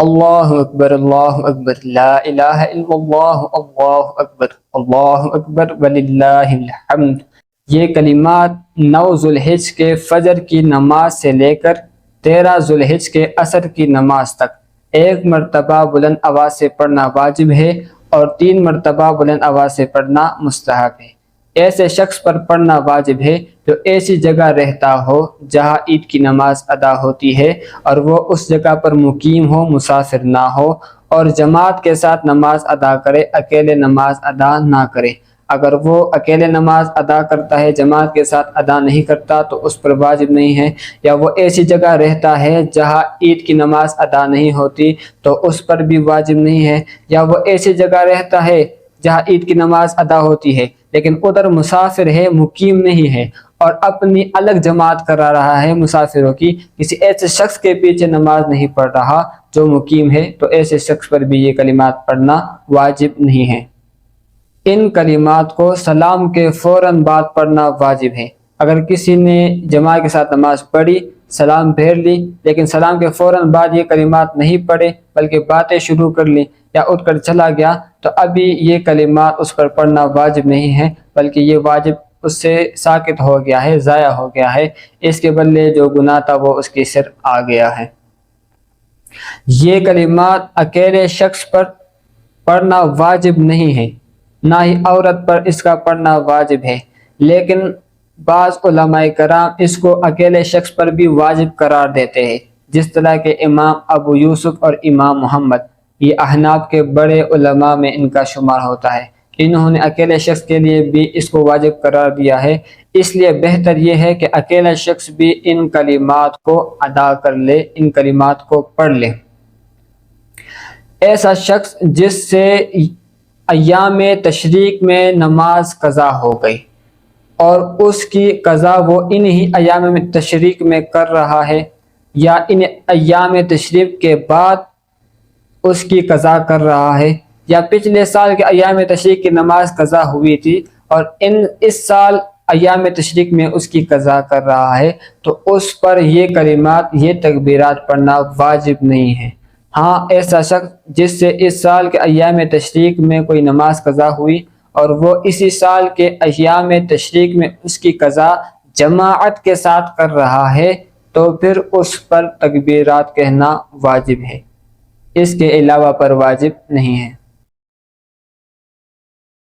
اللہ اکبر لا الہ الا اللہ، اللہ اکبر وللہ الحمد۔ یہ کلمات 9 ذوالحج کے فجر کی نماز سے لے کر 13 ذوالحج کے عصر کی نماز تک ایک مرتبہ بلند آواز سے پڑھنا واجب ہے اور 3 مرتبہ بلند آواز سے پڑھنا مستحب ہے۔ ایسے شخص پر پڑھنا واجب ہے جو ایسی جگہ رہتا ہو جہاں عید کی نماز ادا ہوتی ہے اور وہ اس جگہ پر مقیم ہو، مسافر نہ ہو، اور جماعت کے ساتھ نماز ادا کرے، اکیلے نماز ادا نہ کرے۔ اگر وہ اکیلے نماز ادا کرتا ہے، جماعت کے ساتھ ادا نہیں کرتا تو اس پر واجب نہیں ہے، یا وہ ایسی جگہ رہتا ہے جہاں عید کی نماز ادا نہیں ہوتی تو اس پر بھی واجب نہیں ہے، یا وہ ایسی جگہ رہتا ہے جہاں عید کی نماز ادا ہوتی ہے لیکن ادھر مسافر ہے، مقیم نہیں ہے اور اپنی الگ جماعت کرا رہا ہے مسافروں کی، کسی ایسے شخص کے پیچھے نماز نہیں پڑھ رہا جو مقیم ہے، تو ایسے شخص پر بھی یہ کلمات پڑھنا واجب نہیں ہے۔ ان کلمات کو سلام کے فوراً بعد پڑھنا واجب ہے۔ اگر کسی نے جماعت کے ساتھ نماز پڑھی، سلام پھیر لی، لیکن سلام کے فوراً بعد یہ کلمات نہیں پڑھے بلکہ باتیں شروع کر لی یا اٹھ کر چلا گیا، تو ابھی یہ کلمات اس پر پڑھنا واجب نہیں ہے، بلکہ یہ واجب اس سے ساقط ہو گیا ہے، ضائع ہو گیا ہے، اس کے بدلے جو گناہ تھا وہ اس کے سر آ گیا ہے۔ یہ کلمات اکیلے شخص پر پڑھنا واجب نہیں ہے، نہ ہی عورت پر اس کا پڑھنا واجب ہے، لیکن بعض علماء کرام اس کو اکیلے شخص پر بھی واجب قرار دیتے ہیں، جس طرح کہ امام ابو یوسف اور امام محمد، یہ احناف کے بڑے علماء میں ان کا شمار ہوتا ہے، انہوں نے اکیلے شخص کے لیے بھی اس کو واجب قرار دیا ہے۔ اس لیے بہتر یہ ہے کہ اکیلا شخص بھی ان کلمات کو ادا کر لے، ان کلمات کو پڑھ لے۔ ایسا شخص جس سے ایام تشریق میں نماز قضا ہو گئی اور اس کی قضا وہ انہی ایام تشریق میں کر رہا ہے، یا ان ایام تشریق کے بعد اس کی قضا کر رہا ہے، یا پچھلے سال کے ایام تشریق کی نماز قضا ہوئی تھی اور اس سال ایام تشریق میں اس کی قضا کر رہا ہے، تو اس پر یہ کلمات، یہ تکبیرات پڑھنا واجب نہیں ہے۔ ہاں، ایسا شخص جس سے اس سال کے ایام تشریق میں کوئی نماز قضا ہوئی اور وہ اسی سال کے ایام تشریق میں اس کی قضا جماعت کے ساتھ کر رہا ہے تو پھر اس پر تکبیرات کہنا واجب ہے، اس کے علاوہ پر واجب نہیں ہے۔